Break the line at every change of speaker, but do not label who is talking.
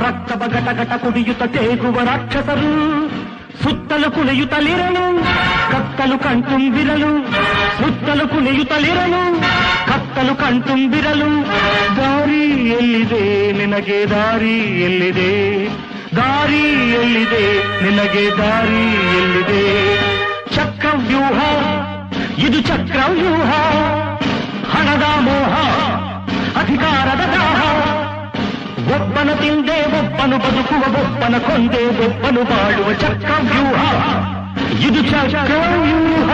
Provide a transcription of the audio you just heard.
ರಕ್ತವ ಘಟಘಟ ಕುಡಿಯುತ್ತ ತೇಗುವ ರಾಕ್ಷಸರು ಸುತ್ತಲೂ ಕುಣಿಯುತ್ತಲಿರಲು ಕತ್ತಲು ಕಣ್ತುಂಬಿರಲು ಸುತ್ತಲೂ ಕುಣಿಯುತ್ತಲಿರಲು ಕತ್ತಲು ಕಣ್ತುಂಬಿರಲು ದಾರಿ ಎಲ್ಲಿದೆ ನಿನಗೆ ದಾರಿ ಎಲ್ಲಿದೆ ದಾರಿ ಎಲ್ಲಿದೆ ನಿನಗೆ ದಾರಿ ಎಲ್ಲಿದೆ ಚಕ್ರವ್ಯೂಹ ಇದು ಚಕ್ರವ್ಯೂಹ ಹಣದ ಮೋಹ ಅಧಿಕಾರದ ದಾಹ ಒಬ್ಬನ ತಿಂದೆ ಒಬ್ಬನು ಬದುಕುವ ಒಬ್ಬನ ಕೊಂದೆ ಒಬ್ಬನು ಬಾಳುವ ಚಕ್ರವ್ಯೂಹ ಇದು ಚಕ್ರವ್ಯೂಹ